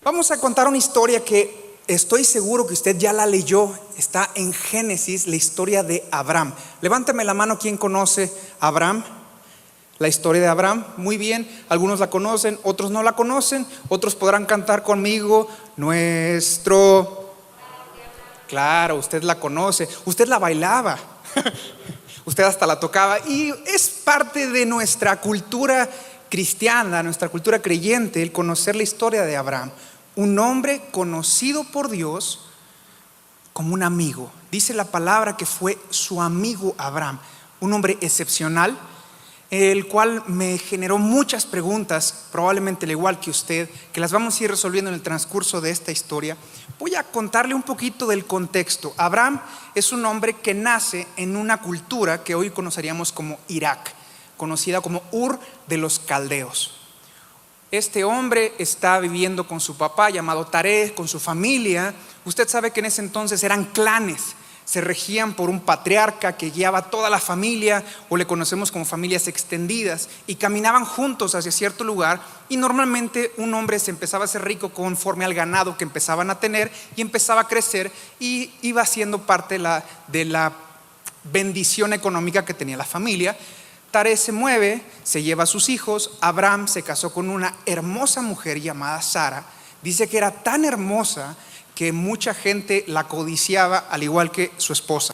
Vamos a contar una historia que estoy seguro que usted ya la leyó. Está en Génesis, la historia de Abraham. Levánteme la mano quien conoce a Abraham. La historia de Abraham, muy bien. Algunos la conocen, otros no la conocen. Otros podrán cantar conmigo: nuestro. Claro, usted la conoce. Usted la bailaba. Usted hasta la tocaba. Y es parte de nuestra cultura cristiana, nuestra cultura creyente, el conocer la historia de Abraham. Un hombre conocido por Dios como un amigo. Dice la palabra que fue su amigo Abraham. Un hombre excepcional, el cual me generó muchas preguntas, probablemente al igual que usted, que las vamos a ir resolviendo en el transcurso de esta historia. Voy a contarle un poquito del contexto. Abraham es un hombre que nace en una cultura que hoy conoceríamos como Irak, conocida como Ur de los Caldeos. Este hombre está viviendo con su papá llamado Taré, con su familia. Usted sabe que en ese entonces eran clanes, se regían por un patriarca que guiaba a toda la familia, o le conocemos como familias extendidas, y caminaban juntos hacia cierto lugar. Y normalmente un hombre se empezaba a hacer rico conforme al ganado que empezaban a tener, y empezaba a crecer y iba siendo parte de la bendición económica que tenía la familia. Taré se mueve, se lleva a sus hijos. Abraham se casó con una hermosa mujer llamada Sara. Dice que era tan hermosa que mucha gente la codiciaba, al igual que su esposa.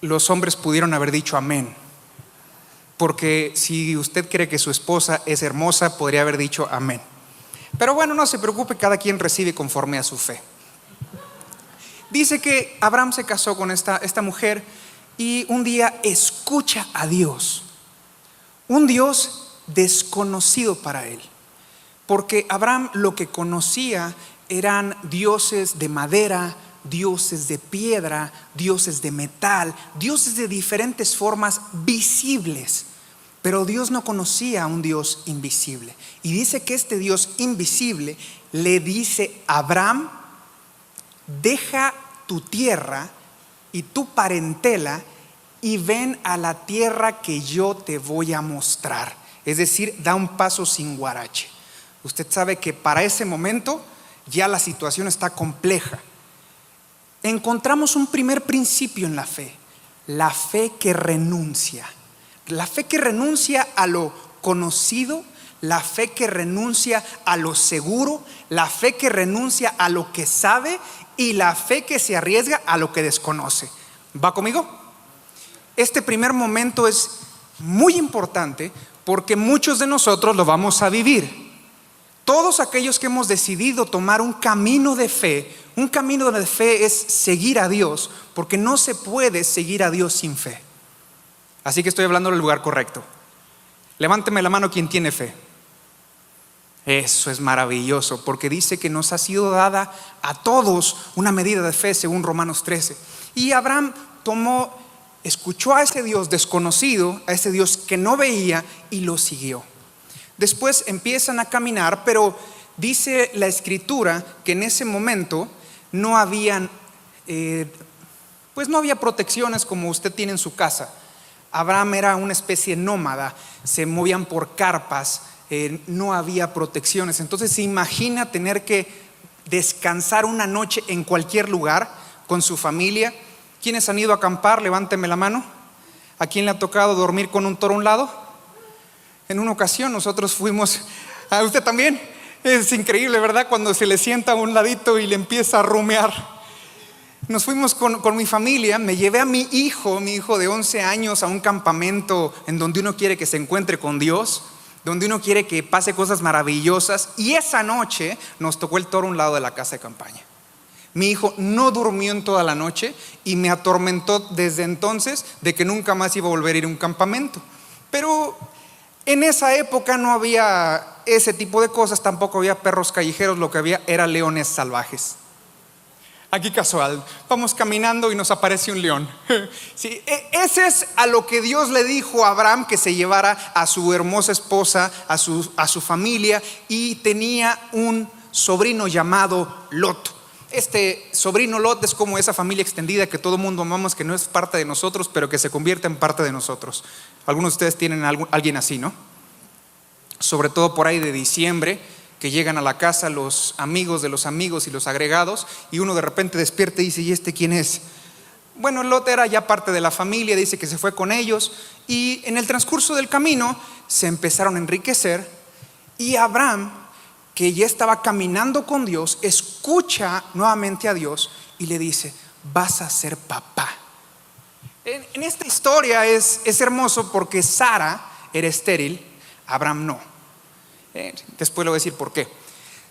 Los hombres pudieron haber dicho amén, porque si usted cree que su esposa es hermosa, podría haber dicho amén. Pero bueno, no se preocupe, cada quien recibe conforme a su fe. Dice que Abraham se casó con esta mujer y un día escucha a Dios, un Dios desconocido para él, porque Abraham lo que conocía eran dioses de madera, dioses de piedra, dioses de metal, dioses de diferentes formas visibles. Pero Dios no conocía a un Dios invisible. Y dice que este Dios invisible le dice a Abraham: deja tu tierra y tu parentela y ven a la tierra que yo te voy a mostrar. Es decir, da un paso sin guarache. Usted sabe que para ese momento ya la situación está compleja. Encontramos un primer principio en la fe: la fe que renuncia. La fe que renuncia a lo conocido, la fe que renuncia a lo seguro, la fe que renuncia a lo que sabe, y la fe que se arriesga a lo que desconoce. ¿Va conmigo? Este primer momento es muy importante porque muchos de nosotros lo vamos a vivir. Todos aquellos que hemos decidido tomar un camino de fe es seguir a Dios, porque no se puede seguir a Dios sin fe. Así que estoy hablando del lugar correcto. Levánteme la mano quien tiene fe. Eso es maravilloso, porque dice que nos ha sido dada a todos una medida de fe según Romanos 13. Y Abraham escuchó a ese Dios desconocido, a ese Dios que no veía, y lo siguió. Después empiezan a caminar, pero dice la escritura que en ese momento no había protecciones como usted tiene en su casa. Abraham era una especie nómada, se movían por carpas. No había protecciones. Entonces se imagina tener que descansar una noche en cualquier lugar con su familia. ¿Quiénes han ido a acampar? Levánteme la mano. ¿A quién le ha tocado dormir con un toro a un lado? En una ocasión nosotros fuimos. ¿A usted también? Es increíble, ¿verdad? Cuando se le sienta a un ladito y le empieza a rumear. Nos fuimos con mi familia. Me llevé a mi hijo de 11 años a un campamento en donde uno quiere que se encuentre con Dios, donde uno quiere que pase cosas maravillosas. Y esa noche nos tocó el toro a un lado de la casa de campaña. Mi hijo no durmió en toda la noche y me atormentó desde entonces de que nunca más iba a volver a ir a un campamento. Pero en esa época no había ese tipo de cosas, tampoco había perros callejeros, lo que había era leones salvajes. Aquí casual, vamos caminando y nos aparece un león. Sí, ese es a lo que Dios le dijo a Abraham, que se llevara a su hermosa esposa, a su familia, y tenía un sobrino llamado Lot. Este sobrino Lot es como esa familia extendida que todo mundo amamos, que no es parte de nosotros, pero que se convierte en parte de nosotros. Algunos de ustedes tienen alguien así, ¿no? Sobre todo por ahí de diciembre, que llegan a la casa los amigos de los amigos y los agregados, y uno de repente despierta y dice: ¿y este quién es? Bueno, Lot era ya parte de la familia, dice que se fue con ellos, y en el transcurso del camino se empezaron a enriquecer, y Abraham, que ya estaba caminando con Dios, escucha nuevamente a Dios y le dice: vas a ser papá. En esta historia es hermoso porque Sara era estéril, Abraham no. Después le voy a decir por qué.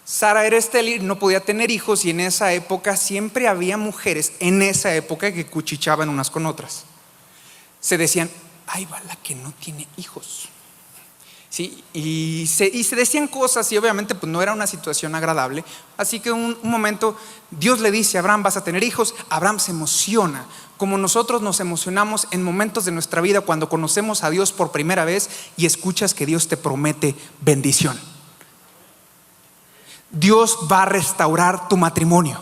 Sara era estéril, no podía tener hijos, y en esa época siempre había mujeres, en esa época, que cuchichaban unas con otras. Se decían: ahí va la que no tiene hijos. ¿Sí? Y se decían cosas, y obviamente pues no era una situación agradable. Así que un momento Dios le dice a Abraham: vas a tener hijos. Abraham se emociona, como nosotros nos emocionamos en momentos de nuestra vida cuando conocemos a Dios por primera vez y escuchas que Dios te promete bendición. Dios va a restaurar tu matrimonio,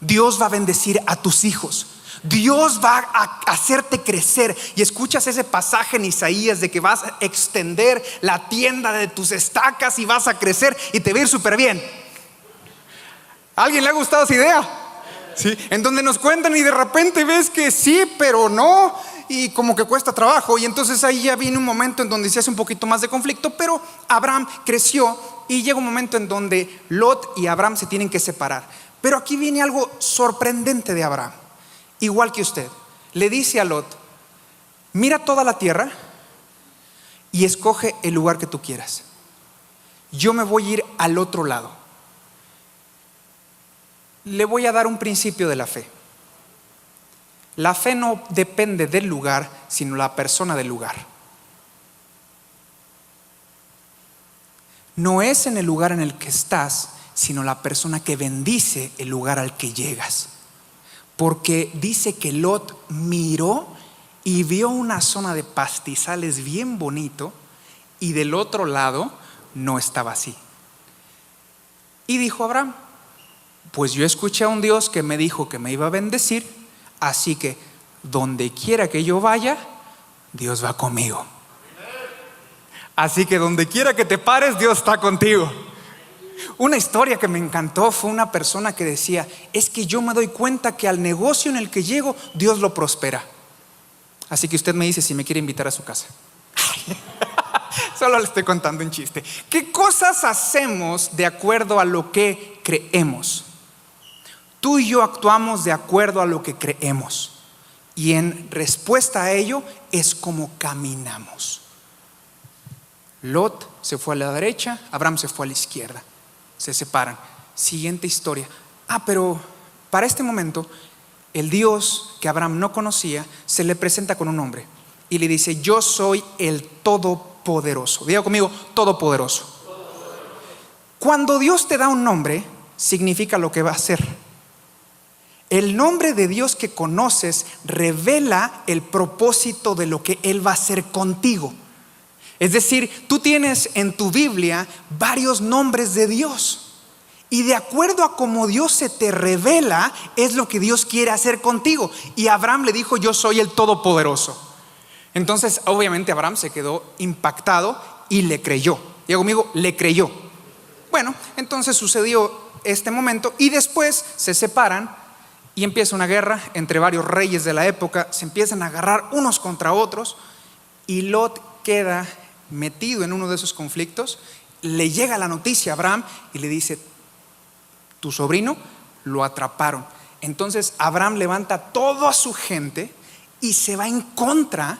Dios va a bendecir a tus hijos, Dios va a hacerte crecer. Y escuchas ese pasaje en Isaías de que vas a extender la tienda de tus estacas y vas a crecer y te va a ir súper bien. ¿A alguien le ha gustado esa idea? ¿Sí? En donde nos cuentan y de repente ves que sí, pero no, y como que cuesta trabajo. Y entonces ahí ya viene un momento en donde se hace un poquito más de conflicto. Pero Abraham creció y llega un momento en donde Lot y Abraham se tienen que separar. Pero aquí viene algo sorprendente de Abraham. Igual que usted, le dice a Lot: mira toda la tierra y escoge el lugar que tú quieras. Yo me voy a ir al otro lado. Le voy a dar un principio de la fe. La fe no depende del lugar, sino la persona del lugar. No es en el lugar en el que estás, sino la persona que bendice el lugar al que llegas. Porque dice que Lot miró y vio una zona de pastizales bien bonito, y del otro lado no estaba así. Y dijo Abraham: pues yo escuché a un Dios que me dijo que me iba a bendecir, así que donde quiera que yo vaya, Dios va conmigo. Así que donde quiera que te pares, Dios está contigo. Una historia que me encantó fue una persona que decía: es que yo me doy cuenta que al negocio en el que llego, Dios lo prospera. Así que usted me dice si me quiere invitar a su casa. Solo le estoy contando un chiste. ¿Qué cosas hacemos de acuerdo a lo que creemos? Tú y yo actuamos de acuerdo a lo que creemos, y en respuesta a ello es como caminamos. Lot se fue a la derecha, Abraham se fue a la izquierda. Se separan. Siguiente historia. Pero para este momento, el Dios que Abraham no conocía se le presenta con un hombre y le dice: yo soy el Todopoderoso. Diga conmigo: Todopoderoso. Cuando Dios te da un nombre, significa lo que va a hacer. El nombre de Dios que conoces revela el propósito de lo que Él va a hacer contigo. Es decir, tú tienes en tu Biblia varios nombres de Dios, y de acuerdo a cómo Dios se te revela, es lo que Dios quiere hacer contigo. Y Abraham le dijo: yo soy el Todopoderoso. Entonces obviamente Abraham se quedó impactado y le creyó. Diga conmigo: le creyó. Bueno, entonces sucedió este momento, y después se separan y empieza una guerra entre varios reyes de la época. Se empiezan a agarrar unos contra otros, y Lot queda metido en uno de esos conflictos. Le llega la noticia a Abraham y le dice: tu sobrino lo atraparon. Entonces Abraham levanta toda su gente y se va en contra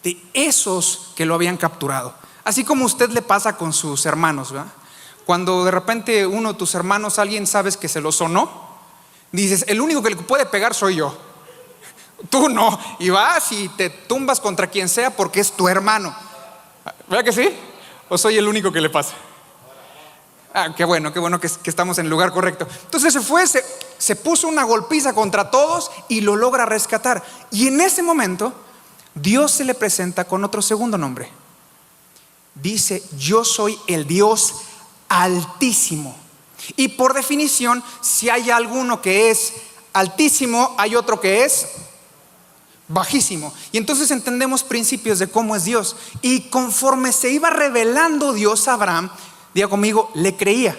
de esos que lo habían capturado. Así como a usted le pasa con sus hermanos, ¿verdad? Cuando de repente uno de tus hermanos, alguien sabes que se lo sonó, dices: el único que le puede pegar soy yo, tú no. Y vas y te tumbas contra quien sea porque es tu hermano. ¿Verdad que sí? ¿O soy el único que le pasa? Qué bueno que estamos en el lugar correcto. Entonces se puso una golpiza contra todos y lo logra rescatar. Y en ese momento Dios se le presenta con otro segundo nombre. Dice: yo soy el Dios Altísimo. Y por definición, si hay alguno que es altísimo, hay otro que es bajísimo. Y entonces entendemos principios de cómo es Dios. Y conforme se iba revelando Dios a Abraham, Diga conmigo, le creía.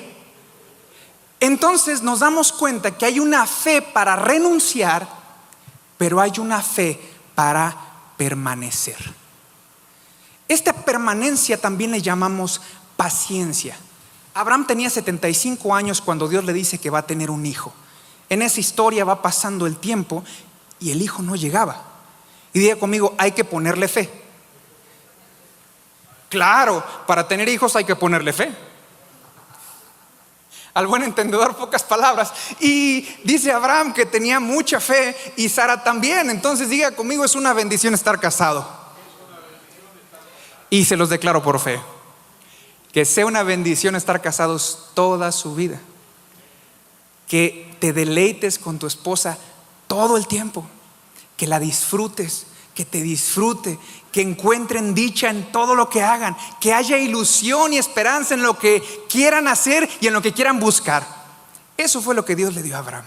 Entonces nos damos cuenta que hay una fe para renunciar, pero hay una fe para permanecer. Esta permanencia también le llamamos paciencia. Abraham tenía 75 años cuando Dios le dice que va a tener un hijo. En esa historia va pasando el tiempo y el hijo no llegaba. Y diga conmigo, hay que ponerle fe. Claro, para tener hijos hay que ponerle fe. Al buen entendedor, pocas palabras. Y dice Abraham que tenía mucha fe y Sara también. Entonces diga conmigo, es una bendición estar casado. Y se los declaro por fe, que sea una bendición estar casados toda su vida. Que te deleites con tu esposa todo el tiempo. Que la disfrutes, que te disfrute, que encuentren dicha en todo lo que hagan, que haya ilusión y esperanza en lo que quieran hacer y en lo que quieran buscar. Eso fue lo que Dios le dio a Abraham,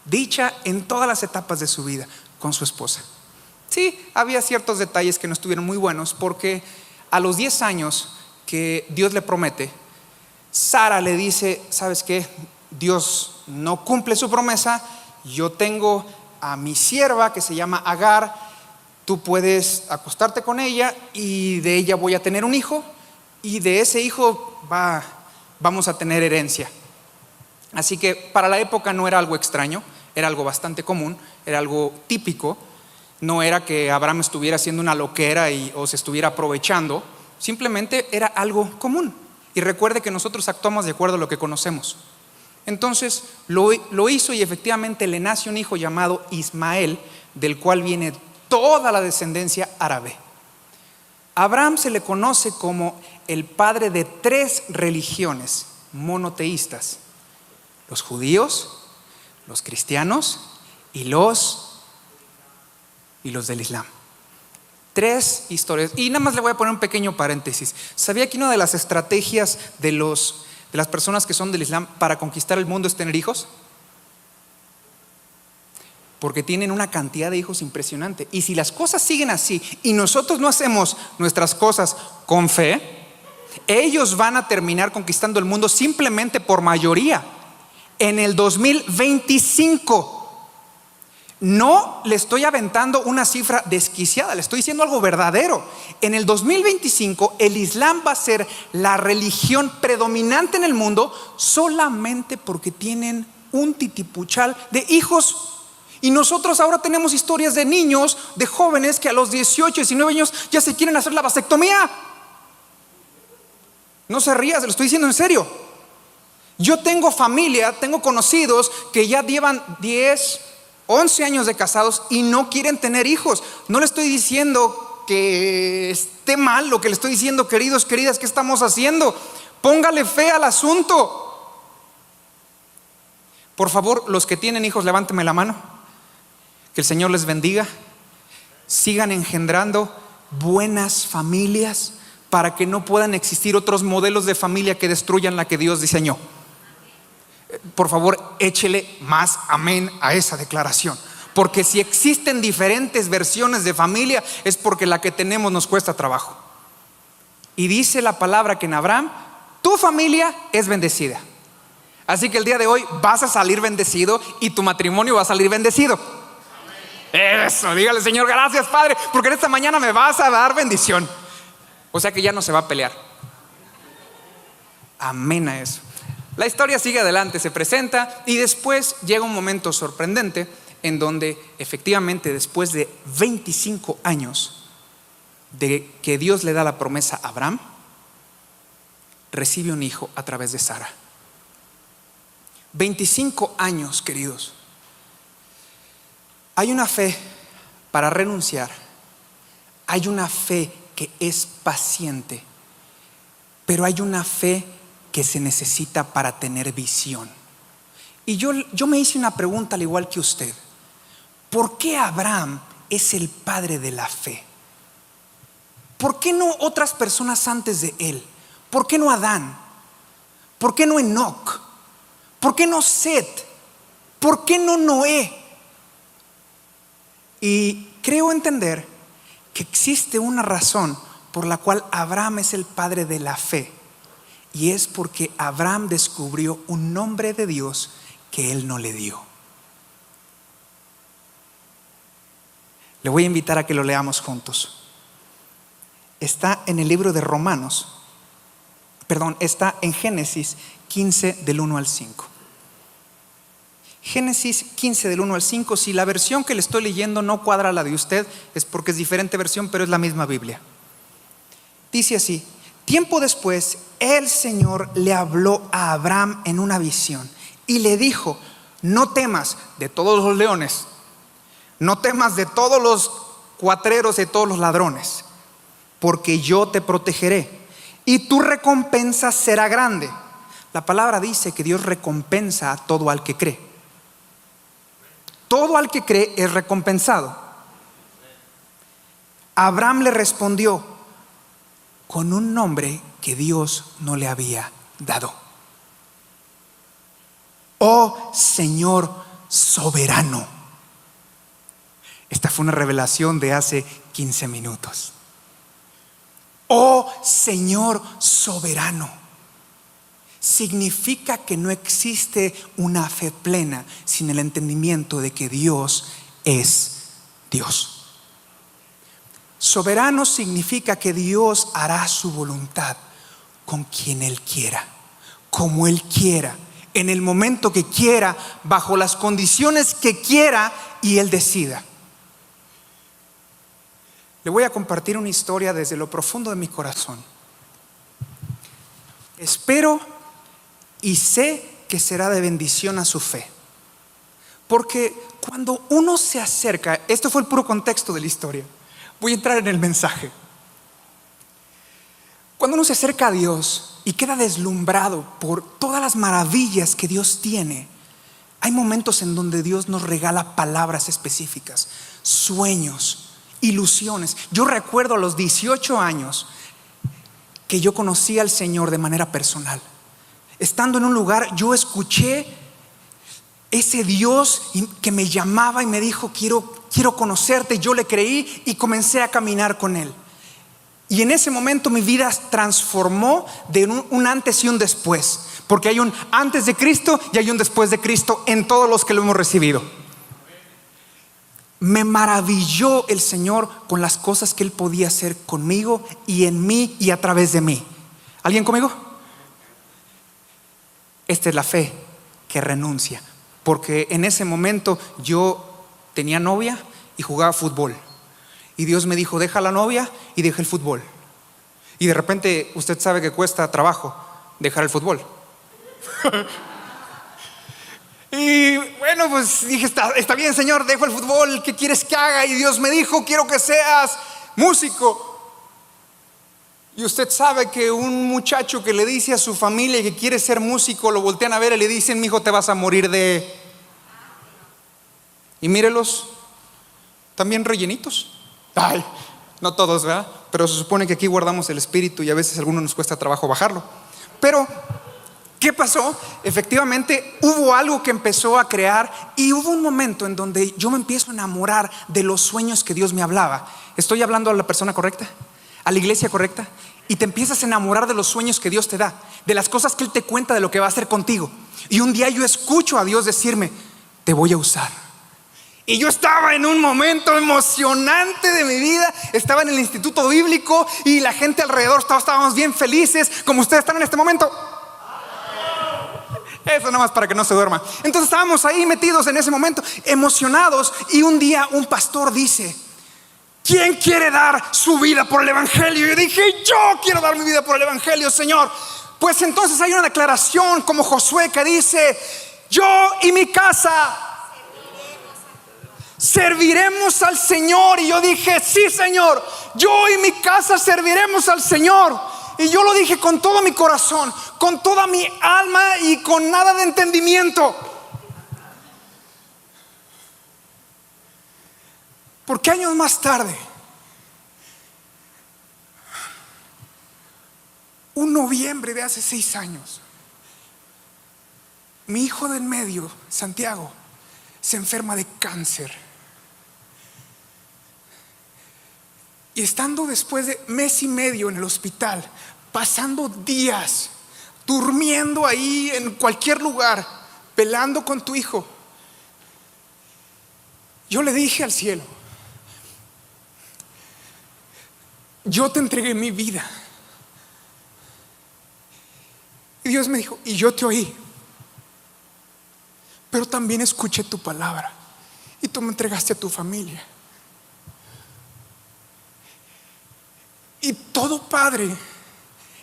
dicha en todas las etapas de su vida con su esposa. Sí, había ciertos detalles que no estuvieron muy buenos, porque a los 10 años que Dios le promete, Sara le dice: ¿sabes qué? Dios no cumple su promesa. Yo tengo a mi sierva que se llama Agar. Tú puedes acostarte con ella y de ella voy a tener un hijo, y de ese hijo vamos a tener herencia. Así que para la época no era algo extraño, era algo bastante común, era algo típico. No era que Abraham estuviera haciendo una loquera o se estuviera aprovechando, simplemente era algo común. Y recuerde que nosotros actuamos de acuerdo a lo que conocemos. Entonces lo hizo, y efectivamente le nace un hijo llamado Ismael, del cual viene toda la descendencia árabe. Abraham se le conoce como el padre de 3 religiones monoteístas: los judíos, los cristianos y los del Islam. 3 historias. Y nada más le voy a poner un pequeño paréntesis. ¿Sabía que una de las estrategias de las personas que son del Islam para conquistar el mundo es tener hijos? Porque tienen una cantidad de hijos impresionante. Y si las cosas siguen así y nosotros no hacemos nuestras cosas con fe, ellos van a terminar conquistando el mundo simplemente por mayoría. En el 2025, no le estoy aventando una cifra desquiciada, le estoy diciendo algo verdadero. En el 2025 el Islam va a ser la religión predominante en el mundo, solamente porque tienen un titipuchal de hijos. Y nosotros ahora tenemos historias de niños, de jóvenes que a los 18, 19 años ya se quieren hacer la vasectomía. No se ría, se lo estoy diciendo en serio. Yo tengo familia, tengo conocidos que ya llevan 10, 11 años de casados y no quieren tener hijos. No le estoy diciendo que esté mal, lo que le estoy diciendo, queridos, queridas, ¿qué estamos haciendo? Póngale fe al asunto. Por favor, los que tienen hijos, levánteme la mano. Que el Señor les bendiga. Sigan engendrando buenas familias para que no puedan existir otros modelos de familia que destruyan la que Dios diseñó. Por favor, échele más amén a esa declaración, porque si existen diferentes versiones de familia es porque la que tenemos nos cuesta trabajo. Y dice la palabra que en Abraham tu familia es bendecida. Así que el día de hoy vas a salir bendecido y tu matrimonio va a salir bendecido. Eso, dígale: Señor, gracias Padre, porque en esta mañana me vas a dar bendición. O sea que ya no se va a pelear. Amén a eso. La historia sigue adelante, se presenta, y después llega un momento sorprendente en donde efectivamente, después de 25 años de que Dios le da la promesa a Abraham, recibe un hijo a través de Sara. 25 años, queridos. Hay una fe para renunciar, hay una fe que es paciente, pero hay una fe que se necesita para tener visión. Y yo me hice una pregunta al igual que usted: ¿por qué Abraham es el padre de la fe? ¿Por qué no otras personas antes de él? ¿Por qué no Adán? ¿Por qué no Enoc? ¿Por qué no Set? ¿Por qué no Noé? Y creo entender que existe una razón por la cual Abraham es el padre de la fe, Y es porque Abraham descubrió un nombre de Dios que él no le dio. Le voy a invitar a que lo leamos juntos. Está en el libro de Romanos, está en Génesis 15 del 1 al 5. Génesis 15 del 1 al 5. Si la versión que le estoy leyendo no cuadra a la de usted, es porque es diferente versión, pero es la misma Biblia. Dice así: tiempo después, el Señor le habló a Abraham en una visión y le dijo: no temas de todos los leones, no temas de todos los cuatreros, de todos los ladrones, porque yo te protegeré y tu recompensa será grande. La palabra dice que Dios recompensa a todo al que cree. Todo al que cree es recompensado. Abraham le respondió con un nombre que Dios no le había dado: oh Señor soberano. Esta fue una revelación de hace 15 minutos. Oh Señor soberano. Significa que no existe una fe plena sin el entendimiento de que Dios es Dios. Soberano significa que Dios hará su voluntad con quien Él quiera, como Él quiera, en el momento que quiera, bajo las condiciones que quiera y Él decida. Le voy a compartir una historia desde lo profundo de mi corazón. Espero y sé que será de bendición a su fe. Porque cuando uno se acerca, esto fue el puro contexto de la historia, voy a entrar en el mensaje. Cuando uno se acerca a Dios y queda deslumbrado por todas las maravillas que Dios tiene, hay momentos en donde Dios nos regala palabras específicas, sueños, ilusiones. Yo recuerdo a los 18 años que yo conocí al Señor de manera personal. Estando en un lugar, yo escuché ese Dios que me llamaba y me dijo: quiero conocerte. Yo le creí y comencé a caminar con Él. Y en ese momento mi vida transformó de un antes y un después, porque hay un antes de Cristo y hay un después de Cristo en todos los que lo hemos recibido. Me maravilló el Señor con las cosas que Él podía hacer conmigo y en mí y a través de mí. ¿Alguien conmigo? Esta es la fe que renuncia, porque en ese momento yo tenía novia y jugaba fútbol. Y Dios me dijo: deja la novia y deja el fútbol. Y de repente usted sabe que cuesta trabajo dejar el fútbol. Y bueno, pues dije: está bien, Señor, dejo el fútbol, ¿qué quieres que haga? Y Dios me dijo: quiero que seas músico. Y usted sabe que un muchacho que le dice a su familia que quiere ser músico, lo voltean a ver y le dicen: mijo, te vas a morir de... Y mírelos, también rellenitos. Ay, no todos, ¿verdad? Pero se supone que aquí guardamos el espíritu y a veces a algunos nos cuesta trabajo bajarlo. Pero ¿qué pasó? Efectivamente hubo algo que empezó a crear, y hubo un momento en donde yo me empiezo a enamorar de los sueños que Dios me hablaba. ¿Estoy hablando a la persona correcta? ¿A la iglesia correcta? Y te empiezas a enamorar de los sueños que Dios te da, de las cosas que Él te cuenta, de lo que va a hacer contigo. Y un día yo escucho a Dios decirme: te voy a usar. Y yo estaba en un momento emocionante de mi vida. Estaba en el instituto bíblico y la gente alrededor estábamos bien felices, como ustedes están en este momento. Eso nomás para que no se duerma. Entonces estábamos ahí metidos en ese momento, emocionados. Y un día un pastor dice: ¿quién quiere dar su vida por el evangelio? Y yo dije: yo quiero dar mi vida por el evangelio, Señor. Pues entonces hay una declaración como Josué que dice: yo y mi casa serviremos al Señor. Y yo dije: sí, Señor, yo y mi casa serviremos al Señor. Y yo lo dije con todo mi corazón, con toda mi alma y con nada de entendimiento. Porque años más tarde, un noviembre de hace 6 años, mi hijo del medio, Santiago, se enferma de cáncer. Y estando después de mes y medio en el hospital, pasando días durmiendo ahí en cualquier lugar, velando con tu hijo. Yo le dije al cielo: yo te entregué mi vida. Y Dios me dijo: y yo te oí, pero también escuché tu palabra y tú me entregaste a tu familia. Y todo padre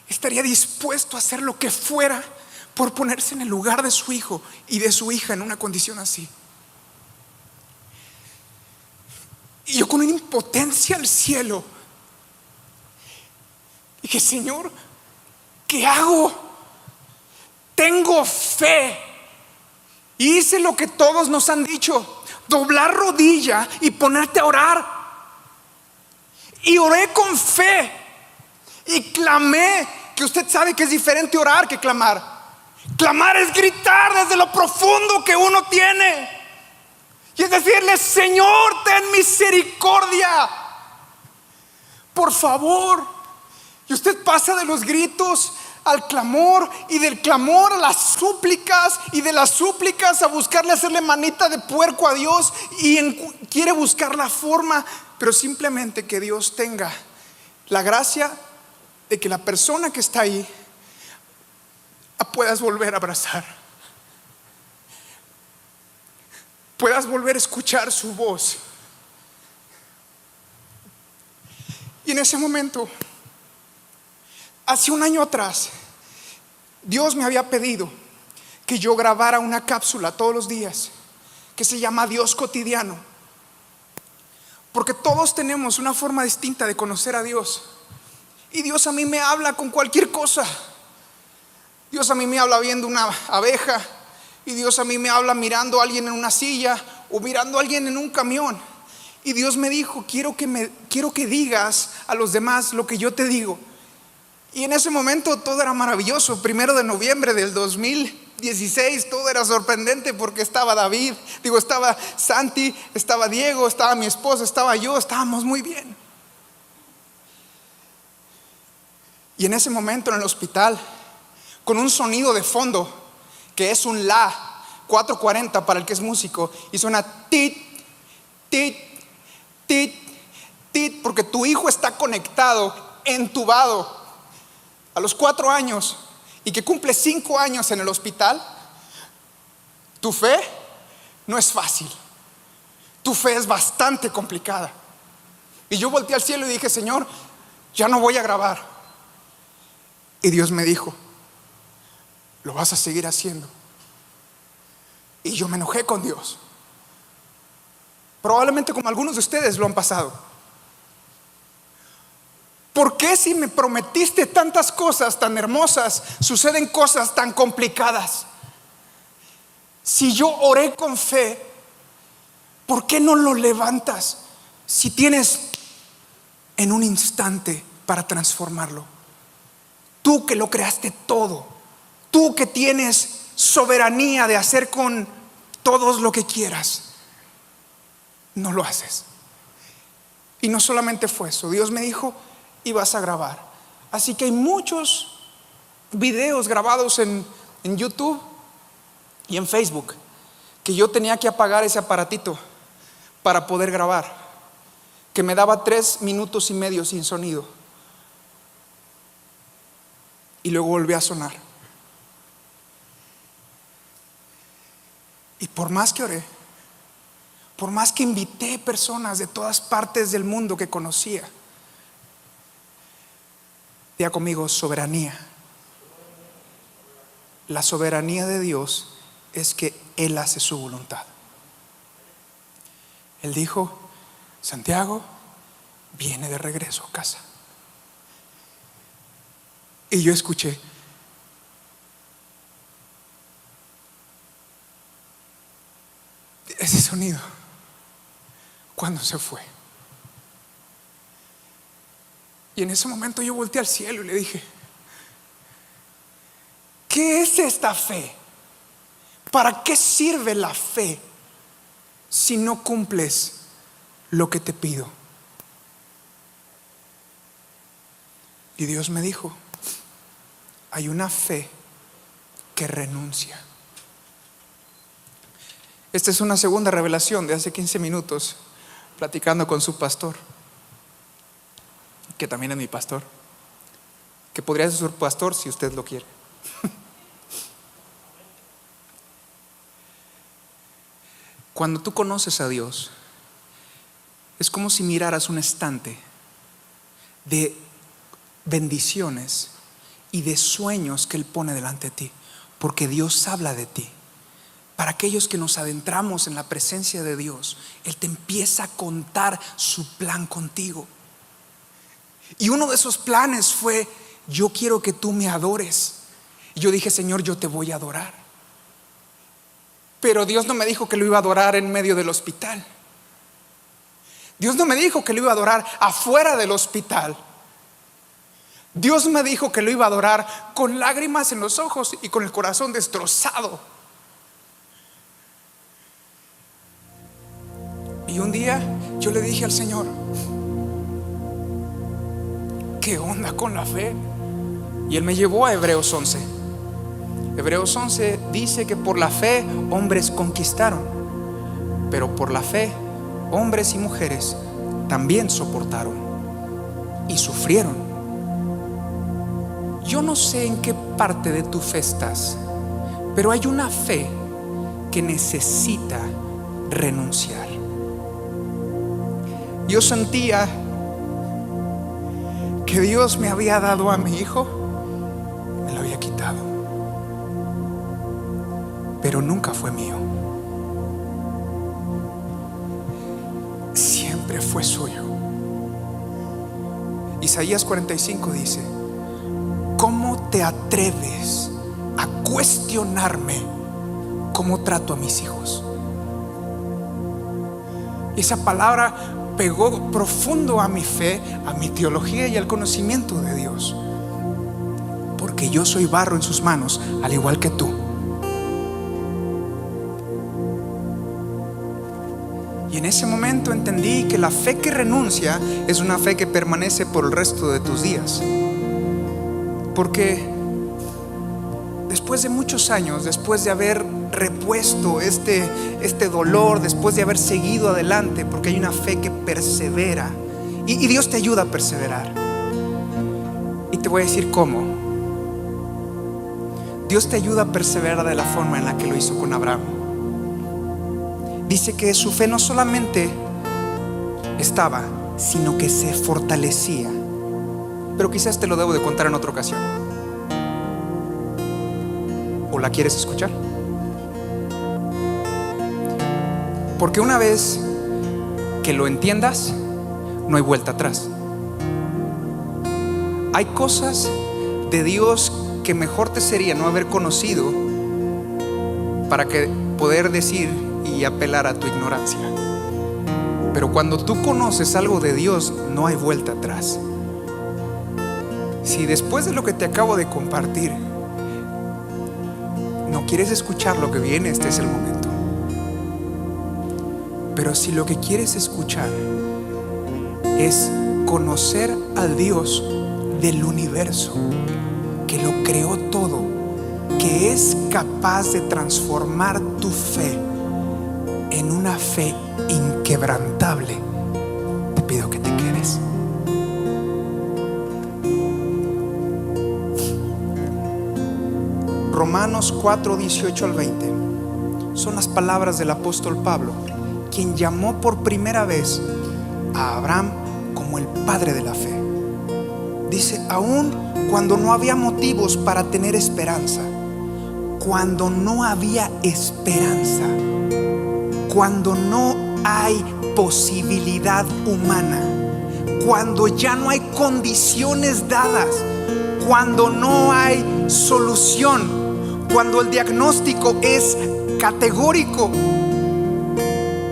estaría dispuesto a hacer lo que fuera por ponerse en el lugar de su hijo y de su hija en una condición así. Y yo, con una impotencia al cielo, dije: Señor, ¿qué hago? Tengo fe. Y hice lo que todos nos han dicho: doblar rodilla y ponerte a orar. Y oré con fe y clamé, que usted sabe que es diferente orar que clamar. Clamar es gritar desde lo profundo que uno tiene, y es decirle: Señor, ten misericordia, por favor. Y usted pasa de los gritos al clamor, y del clamor a las súplicas, y de las súplicas a buscarle hacerle manita de puerco a Dios, y quiere buscar la forma, pero simplemente que Dios tenga la gracia de que la persona que está ahí puedas volver a abrazar, puedas volver a escuchar su voz. Y en ese momento, hace un año atrás, Dios me había pedido que yo grabara una cápsula todos los días que se llama Dios Cotidiano, porque todos tenemos una forma distinta de conocer a Dios. Y Dios a mí me habla con cualquier cosa. Dios a mí me habla viendo una abeja, y Dios a mí me habla mirando a alguien en una silla o mirando a alguien en un camión. Y Dios me dijo: quiero que digas a los demás lo que yo te digo. Y en ese momento todo era maravilloso. 1 de noviembre del 2016, todo era sorprendente, porque estaba estaba Santi, estaba Diego, estaba mi esposa, estaba yo, estábamos muy bien. Y en ese momento en el hospital, con un sonido de fondo que es un La 440 para el que es músico, y suena tit, tit, tit, tit, porque tu hijo está conectado, entubado a los 4 años, y que cumple 5 años en el hospital. Tu fe no es fácil, tu fe es bastante complicada. Y yo volteé al cielo y dije: Señor, ya no voy a grabar. Y Dios me dijo: lo vas a seguir haciendo. Y yo me enojé con Dios, probablemente como algunos de ustedes lo han pasado. ¿Por qué, si me prometiste tantas cosas tan hermosas, suceden cosas tan complicadas? Si yo oré con fe, ¿por qué no lo levantas si tienes en un instante para transformarlo? Tú que lo creaste todo, tú que tienes soberanía de hacer con todos lo que quieras, no lo haces. Y no solamente fue eso, Dios me dijo: y vas a grabar. Así que hay muchos videos grabados en YouTube y en Facebook que yo tenía que apagar ese aparatito para poder grabar, que me daba 3 minutos y medio sin sonido, y luego volví a sonar. Y por más que oré, por más que invité personas de todas partes del mundo que conocía, diga conmigo: soberanía. La soberanía de Dios es que Él hace su voluntad. Él dijo: Santiago viene de regreso a casa. Y yo escuché: ese sonido cuando se fue. Y en ese momento yo volteé al cielo y le dije: ¿qué es esta fe? ¿Para qué sirve la fe si no cumples lo que te pido? Y Dios me dijo: hay una fe que renuncia. Esta es una segunda revelación de hace 15 minutos, platicando con su pastor, que también es mi pastor, que podría ser su pastor si usted lo quiere. Cuando tú conoces a Dios, es como si miraras un estante de bendiciones y de sueños que Él pone delante de ti, porque Dios habla de ti. Para aquellos que nos adentramos en la presencia de Dios, Él te empieza a contar su plan contigo. Y uno de esos planes fue: yo quiero que tú me adores. Y yo dije: Señor, yo te voy a adorar. Pero Dios no me dijo que lo iba a adorar en medio del hospital. Dios no me dijo que lo iba a adorar afuera del hospital. Dios me dijo que lo iba a adorar con lágrimas en los ojos y con el corazón destrozado. Y un día yo le dije al Señor: ¿qué onda con la fe? Y Él me llevó a Hebreos 11. Hebreos 11 dice que por la fe hombres conquistaron, pero por la fe hombres y mujeres también soportaron y sufrieron. Yo no sé en qué parte de tu fe estás, pero hay una fe que necesita renunciar. Yo sentía que Dios me había dado a mi hijo, me lo había quitado, pero nunca fue mío. Siempre fue suyo. Isaías 45 dice: ¿cómo te atreves a cuestionarme cómo trato a mis hijos? Y esa palabra pegó profundo a mi fe, a mi teología y al conocimiento de Dios, porque yo soy barro en sus manos, al igual que tú. Y en ese momento entendí que la fe que renuncia es una fe que permanece por el resto de tus días. Porque después de muchos años, después de haber repuesto este dolor, después de haber seguido adelante, porque hay una fe que persevera, y Dios te ayuda a perseverar. Y te voy a decir cómo. Dios te ayuda a perseverar de la forma en la que lo hizo con Abraham. Dice que su fe no solamente estaba, sino que se fortalecía. Pero quizás te lo debo de contar en otra ocasión. ¿O la quieres escuchar? Porque una vez que lo entiendas, no hay vuelta atrás. Hay cosas de Dios que mejor te sería no haber conocido, para que poder decir y apelar a tu ignorancia. Pero cuando tú conoces algo de Dios, no hay vuelta atrás. Si después de lo que te acabo de compartir no quieres escuchar lo que viene, este es el momento. Pero si lo que quieres escuchar es conocer al Dios del universo, que lo creó todo, que es capaz de transformar tu fe en una fe inquebrantable, te pido que te quedes. Romanos 4, 18 al 20 son las palabras del apóstol Pablo, quien llamó por primera vez a Abraham como el padre de la fe. Dice: aún cuando no había motivos para tener esperanza, cuando no había esperanza, cuando no hay posibilidad humana, cuando ya no hay condiciones dadas, cuando no hay solución, cuando el diagnóstico es categórico,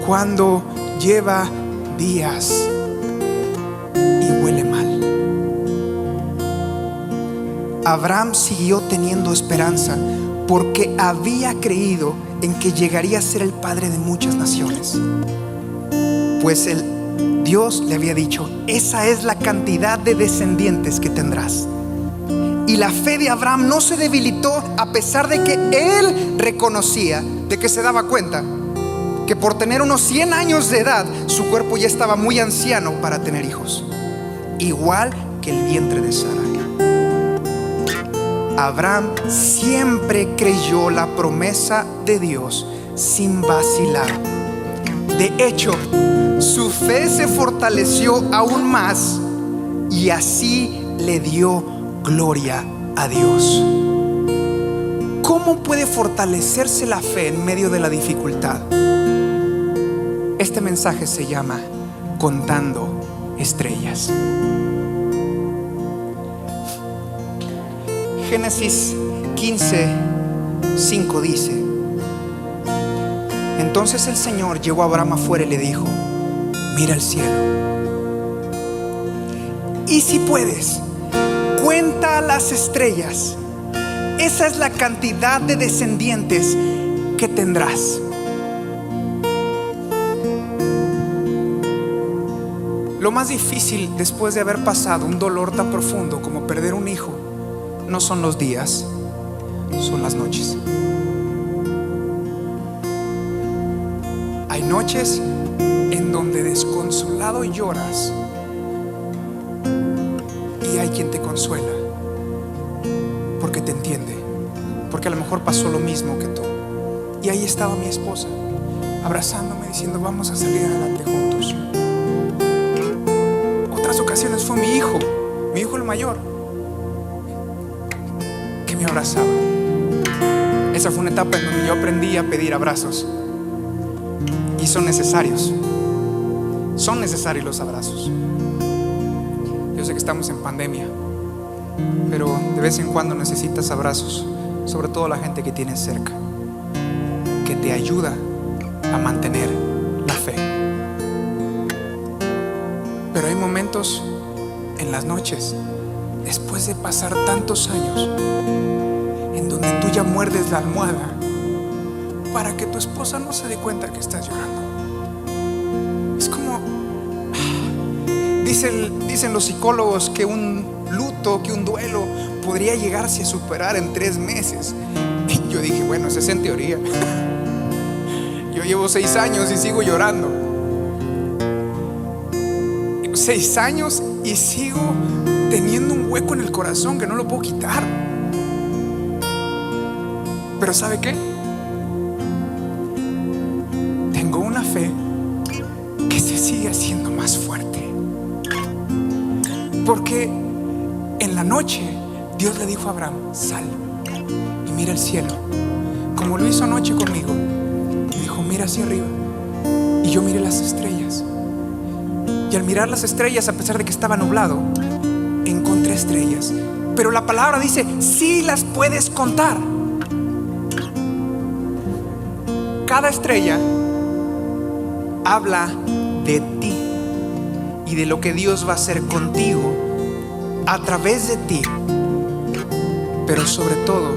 cuando lleva días y huele mal, Abraham siguió teniendo esperanza, porque había creído en que llegaría a ser el padre de muchas naciones. Pues Dios le había dicho: esa es la cantidad de descendientes que tendrás. Y la fe de Abraham no se debilitó, a pesar de que él reconocía, de que se daba cuenta que por tener unos 100 años de edad, su cuerpo ya estaba muy anciano para tener hijos, igual que el vientre de Sara. Abraham siempre creyó la promesa de Dios sin vacilar. De hecho, su fe se fortaleció aún más y así le dio gloria a Dios. ¿Cómo puede fortalecerse la fe en medio de la dificultad? Este mensaje se llama Contando Estrellas. Génesis 15:5 dice: entonces el Señor llevó a Abraham afuera y le dijo: mira el cielo, y si puedes, cuenta las estrellas. Esa es la cantidad de descendientes que tendrás. Lo más difícil después de haber pasado un dolor tan profundo como perder un hijo no son los días, son las noches. Hay noches en donde desconsolado lloras y hay quien te consuela porque te entiende, porque a lo mejor pasó lo mismo que tú. Y ahí estaba mi esposa abrazándome diciendo: vamos a salir adelante juntos. Otras ocasiones fue mi hijo el mayor, que me abrazaba. Esa fue una etapa en donde yo aprendí a pedir abrazos. Y son necesarios los abrazos. Yo sé que estamos en pandemia, pero de vez en cuando necesitas abrazos, sobre todo la gente que tienes cerca, que te ayuda a mantener la fe. Pero hay momentos en las noches, después de pasar tantos años, en donde tú ya muerdes la almohada para que tu esposa no se dé cuenta que estás llorando. Es como, dicen los psicólogos que un luto, que un duelo podría llegarse a superar en 3 meses. Y yo dije, bueno, esa es en teoría. Yo llevo 6 años y sigo llorando. 6 años y sigo teniendo un hueco en el corazón que no lo puedo quitar. Pero ¿sabe qué? Tengo una fe que se sigue haciendo más fuerte, porque en la noche Dios le dijo a Abraham: sal y mira el cielo, como lo hizo anoche conmigo. Y dijo: mira hacia arriba. Y yo miré las estrellas, y al mirar las estrellas, a pesar de que estaba nublado, encontré estrellas. Pero la palabra dice: sí las puedes contar. Cada estrella habla de ti y de lo que Dios va a hacer contigo a través de ti, pero sobre todo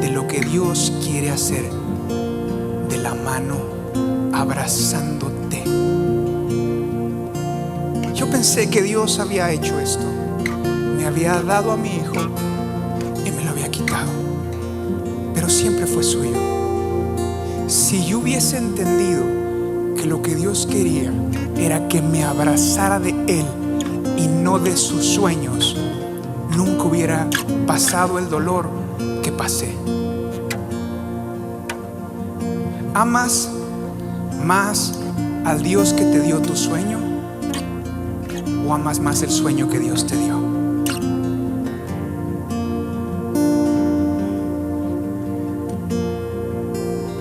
de lo que Dios quiere hacer de la mano, abrazándote. Yo pensé que Dios había hecho esto, me había dado a mi hijo y me lo había quitado, pero siempre fue suyo. Si yo hubiese entendido que lo que Dios quería era que me abrazara de Él y no de sus sueños, nunca hubiera pasado el dolor que pasé. ¿Amas más al Dios que te dio tu sueño, o amas más el sueño que Dios te dio?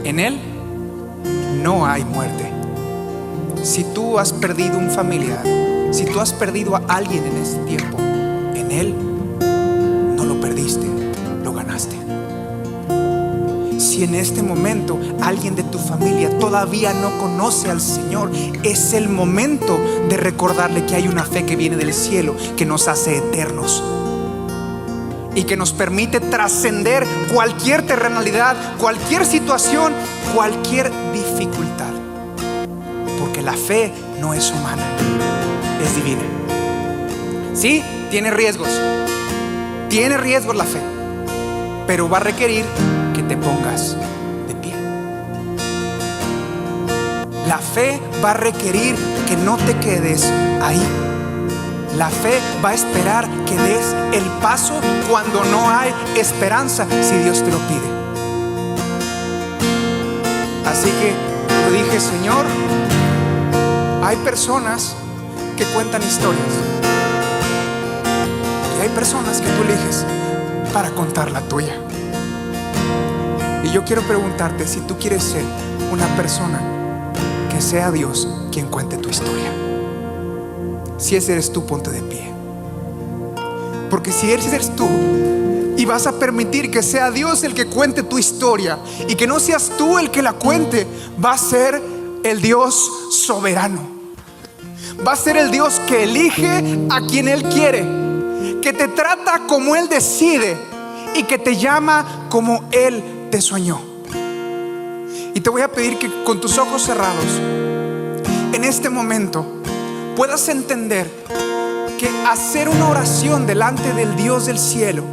En Él no hay muerte. Si tú has perdido un familiar, si tú has perdido a alguien en este tiempo, en Él no lo perdiste, lo ganaste. Si en este momento alguien de tu familia todavía no conoce al Señor, es el momento de recordarle que hay una fe que viene del cielo, que nos hace eternos y que nos permite trascender cualquier terrenalidad, cualquier situación, cualquier dificultad. Porque la fe no es humana, es divina. Sí, tiene riesgos, Tiene riesgo la fe, pero va a requerir que te pongas de pie. La fe va a requerir que no te quedes ahí. La fe va a esperar que des el paso cuando no hay esperanza, si Dios te lo pide. Así que yo dije, Señor, hay personas que cuentan historias y hay personas que tú eliges para contar la tuya. Y yo quiero preguntarte si tú quieres ser una persona que sea Dios quien cuente tu historia. Si ese eres tú, ponte de pie. Porque si ese eres tú y vas a permitir que sea Dios el que cuente tu historia y que no seas tú el que la cuente, va a ser el Dios soberano. Va a ser el Dios que elige a quien Él quiere, que te trata como Él decide y que te llama como Él te soñó. Y te voy a pedir que con tus ojos cerrados, en este momento, puedas entender que hacer una oración delante del Dios del cielo,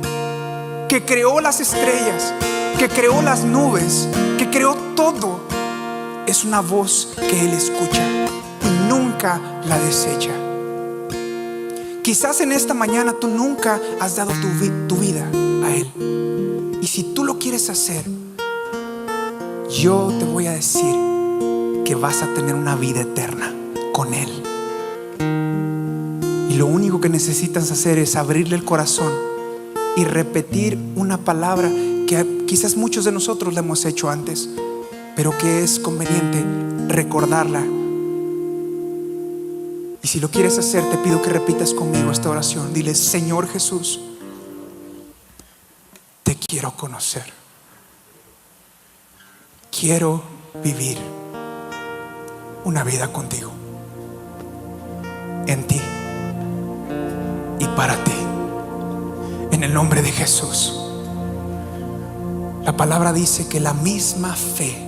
que creó las estrellas, que creó las nubes, que creó todo, es una voz que Él escucha y nunca la desecha. Quizás en esta mañana tú nunca has dado tu vida a Él, y si tú lo quieres hacer, yo te voy a decir que vas a tener una vida eterna con Él. Y lo único que necesitas hacer es abrirle el corazón y repetir una palabra que quizás muchos de nosotros la hemos hecho antes, pero que es conveniente recordarla. Y si lo quieres hacer, te pido que repitas conmigo esta oración. Dile: Señor Jesús, te quiero conocer. Quiero vivir una vida contigo, en ti y para ti, en el nombre de Jesús. La palabra dice que la misma fe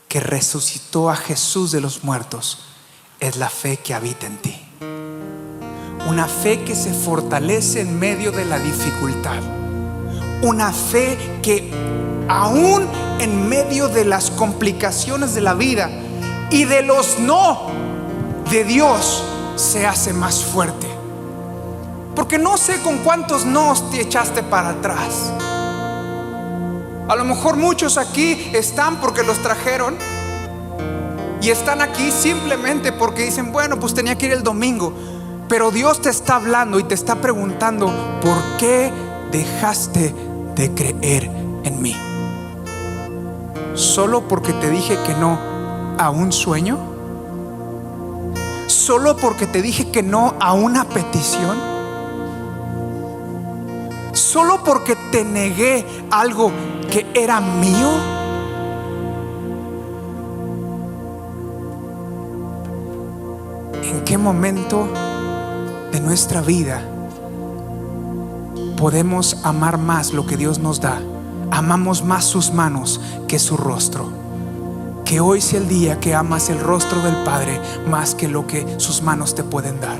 que resucitó a Jesús de los muertos es la fe que habita en ti. Una fe que se fortalece en medio de la dificultad. Una fe que aún en medio de las complicaciones de la vida y de los no de Dios, se hace más fuerte. Porque no sé con cuántos nos te echaste para atrás. A lo mejor muchos aquí están porque los trajeron, y están aquí simplemente porque dicen: bueno, pues tenía que ir el domingo. Pero Dios te está hablando y te está preguntando: ¿por qué dejaste de creer en mí? ¿Solo porque te dije que no a un sueño? ¿Solo porque te dije que no a una petición? ¿Solo porque te negué algo que era mío? ¿En qué momento de nuestra vida podemos amar más lo que Dios nos da? Amamos más sus manos que su rostro. Que hoy sea el día que amas el rostro del Padre más que lo que sus manos te pueden dar.